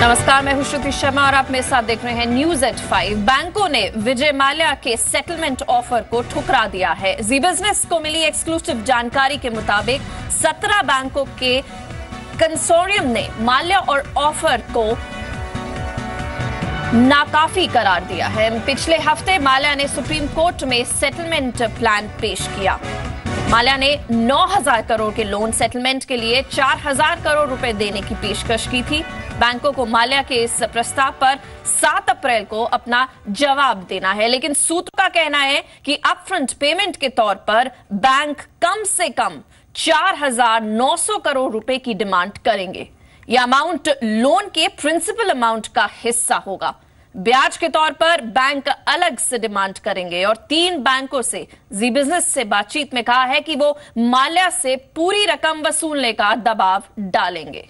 नमस्कार, मैं हूं श्रुति शर्मा और आप मेरे साथ देख रहे हैं न्यूज एट 5। बैंकों ने विजय माल्या के सेटलमेंट ऑफर को ठुकरा दिया है। जी बिजनेस को मिली एक्सक्लूसिव जानकारी के मुताबिक 17 बैंकों के कंसोर्टियम ने माल्या और ऑफर को नाकाफी करार दिया है। पिछले हफ्ते माल्या ने सुप्रीम कोर्ट में सेटलमेंट प्लान पेश किया। माल्या ने 9,000 करोड़ के लोन सेटलमेंट के लिए 4,000 करोड़ रुपए देने की पेशकश की थी। बैंकों को माल्या के इस प्रस्ताव पर 7 अप्रैल को अपना जवाब देना है, लेकिन सूत्र का कहना है कि अपफ्रंट पेमेंट के तौर पर बैंक कम से कम 4,900 करोड़ रुपए की डिमांड करेंगे। यह अमाउंट लोन के प्रिंसिपल अमाउंट का हिस्सा होगा। ब्याज के तौर पर बैंक अलग से डिमांड करेंगे और 3 बैंकों से जी बिजनेस से बातचीत में कहा है कि वो माल्या से पूरी रकम वसूलने का दबाव डालेंगे।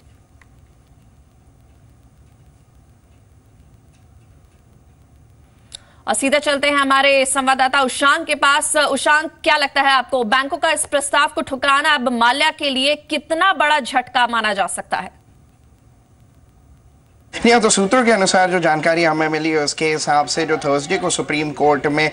और सीधा चलते हैं हमारे संवाददाता उशांक के पास। उशांक, क्या लगता है आपको, बैंकों का इस प्रस्ताव को ठुकराना अब माल्या के लिए कितना बड़ा झटका माना जा सकता है? नहीं, तो सूत्रों के अनुसार जो जानकारी हमें मिली है उसके हिसाब से जो थर्सडे को सुप्रीम कोर्ट में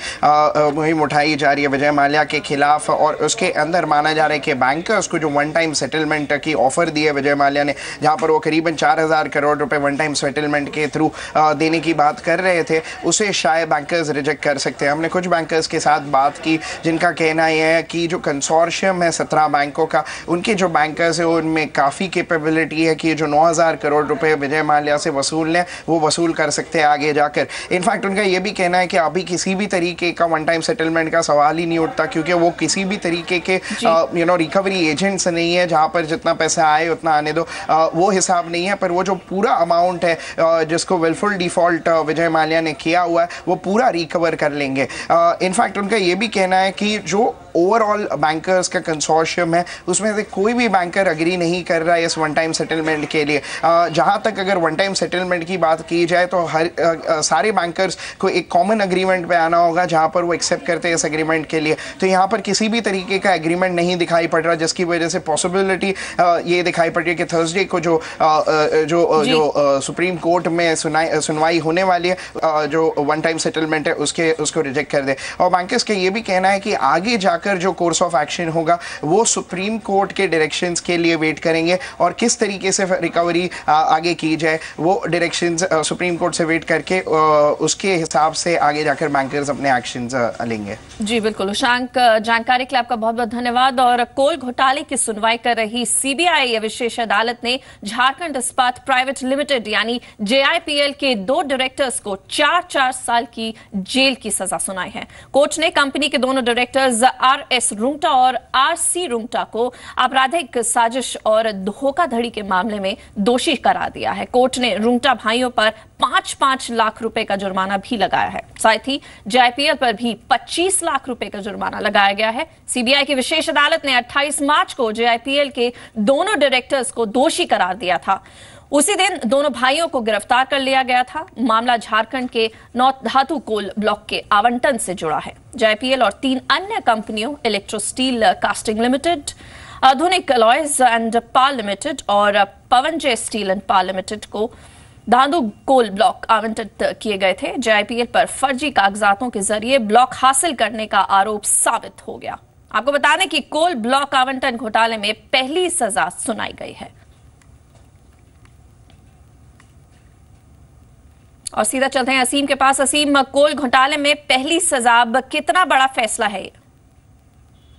मुहिम उठाई जा रही है विजय माल्या के खिलाफ, और उसके अंदर माना जा रहा है कि बैंकर्स को जो वन टाइम सेटलमेंट की ऑफर दी है विजय माल्या ने, जहां पर वो करीबन 4,000 करोड़ रुपए वन टाइम सेटलमेंट के थ्रू देने की बात कर रहे थे, उसे शायद बैंकर्स रिजेक्ट कर सकते हैं। हमने कुछ बैंकर्स के साथ बात की जिनका कहना यह है कि जो कंसोर्शियम है 17 बैंकों का, उनके जो बैंकर्स है उनमें काफ़ी कैपेबिलिटी है कि जो 9,000 करोड़ रुपए विजय माल्या से वसूल लें वो वसूल कर सकते हैं आगे जाकर। इनफैक्ट उनका ये भी कहना है कि अभी किसी भी तरीके का वन टाइम सेटलमेंट का सवाल ही नहीं उठता, क्योंकि वो किसी भी तरीके के रिकवरी एजेंट्स नहीं है जहां पर जितना पैसा आए उतना आने दो, वो हिसाब नहीं है। पर वो जो पूरा अमाउंट है जिसको विलफुल डिफॉल्ट विजय माल्या ने किया हुआ है वो पूरा रिकवर कर लेंगे। इनफैक्ट उनका ये भी कहना है कि जो ओवरऑल बैंकर्स का कंसोर्शियम है उसमें से कोई भी बैंकर अग्री नहीं कर रहा है इस वन टाइम सेटलमेंट के लिए। जहां तक अगर वन टाइम सेटलमेंट की बात की जाए तो सारे बैंकर्स को एक कॉमन एग्रीमेंट पे आना होगा जहां पर वो एक्सेप्ट करते हैं इस एग्रीमेंट के लिए। तो यहां पर किसी भी तरीके का एग्रीमेंट नहीं दिखाई पड़ रहा, जिसकी वजह से पॉसिबिलिटी ये दिखाई पड़ रही है कि थर्सडे को जो सुप्रीम कोर्ट में सुनवाई होने वाली है जो वन टाइम सेटलमेंट है उसको रिजेक्ट कर दे। और बैंकर्स का ये भी कहना है कि आगे जाकर जो कोर्स ऑफ एक्शन होगा वो सुप्रीम कोर्ट के डायरेक्शंस के लिए वेट करेंगे, और किस तरीके से रिकवरी आगे की जाए वो डायरेक्शंस सुप्रीम कोर्ट से वेट करके उसके हिसाब से आगे जाकर बैंकर्स अपने एक्शंस लेंगे। जी बिल्कुल उशांक, जानकारी के लिए आपका बहुत बहुत धन्यवाद। और कोल घोटाले की सुनवाई कर रही सीबीआई विशेष अदालत ने झारखंड इस्पात प्राइवेट लिमिटेड यानी JIPL के 2 डायरेक्टर्स को 4-4 साल की जेल की सजा सुनाई है। कोर्ट ने कंपनी के दोनों डायरेक्टर्स RS रुंगटा और RC रुंगटा को आपराधिक साजिश और धोखाधड़ी के मामले में दोषी करार दिया है। कोर्ट ने रुंगटा भाइयों पर 5-5 लाख रुपए का जुर्माना भी लगाया है। साथ ही JIPL पर भी 25 लाख रुपए का जुर्माना लगाया गया है। सीबीआई की विशेष अदालत ने 28 मार्च को JIPL के दोनों डायरेक्टर्स को दोषी करार दिया था। उसी दिन दोनों भाइयों को गिरफ्तार कर लिया गया था। मामला झारखंड के नॉर्थ धातु कोल ब्लॉक के आवंटन से जुड़ा है। JIPL और 3 अन्य कंपनियों इलेक्ट्रो स्टील कास्टिंग लिमिटेड, आधुनिक अलॉयज एंड पावर लिमिटेड और पवनजय स्टील एंड पावर लिमिटेड को धातु कोल ब्लॉक आवंटित किए गए थे। JIPL पर फर्जी कागजातों के जरिए ब्लॉक हासिल करने का आरोप साबित हो गया। आपको बता दें कि कोल ब्लॉक आवंटन घोटाले में पहली सजा सुनाई गई है। और सीधा चलते हैं असीम के पास। असीम, कोल घोटाले में पहली सजा, कितना बड़ा फैसला है ये?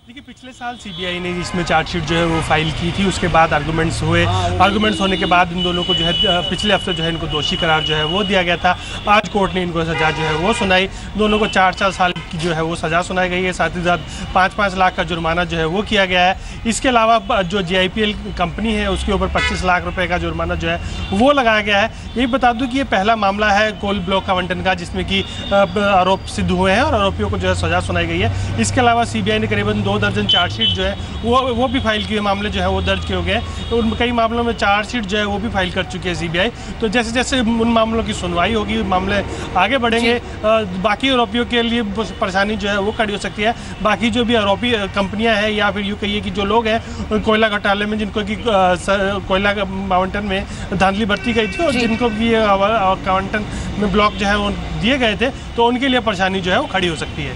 देखिए, पिछले साल सीबीआई ने इसमें चार्जशीट जो है वो फाइल की थी, उसके बाद आर्गूमेंट्स हुए। आर्गूमेंट्स होने के बाद इन दोनों को जो है पिछले हफ्ते जो है इनको दोषी करार जो है वो दिया गया था। आज कोर्ट ने इनको सजा जो है वो सुनाई। दोनों को 4-4 साल की जो है वो सजा सुनाई गई है। साथ ही साथ 5-5 लाख का जुर्माना जो है वो किया गया है। इसके अलावा जो JIPL कंपनी है उसके ऊपर 25 लाख रुपये का जुर्माना जो है वो लगाया गया है। ये बता दूँ कि ये पहला मामला है कोल ब्लॉक आवंटन का जिसमें कि आरोप सिद्ध हुए हैं और आरोपियों को जो है सजा सुनाई गई है। इसके अलावा सीबीआई ने करीबन 2 दर्जन चार्जशीट जो है वो भी फाइल किए, मामले जो है वो दर्ज किए गए। तो उन कई मामलों में चार्जशीट जो है वो भी फाइल कर चुकी है सीबीआई। तो जैसे जैसे उन मामलों की सुनवाई होगी, मामले आगे बढ़ेंगे, बाकी आरोपियों के लिए परेशानी जो है वो खड़ी हो सकती है। बाकी जो भी आरोपी कंपनियां हैं या फिर यूँ कहिए कि जो लोग हैं कोयला घोटाले में जिनको कि कोयला आवंटन में धांधली बरती गई थी और जिनको भी आवंटन में ब्लॉक जो है वो दिए गए थे, तो उनके लिए परेशानी जो है वो खड़ी हो सकती है।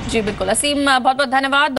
जी बिल्कुल असीम, बहुत बहुत धन्यवाद।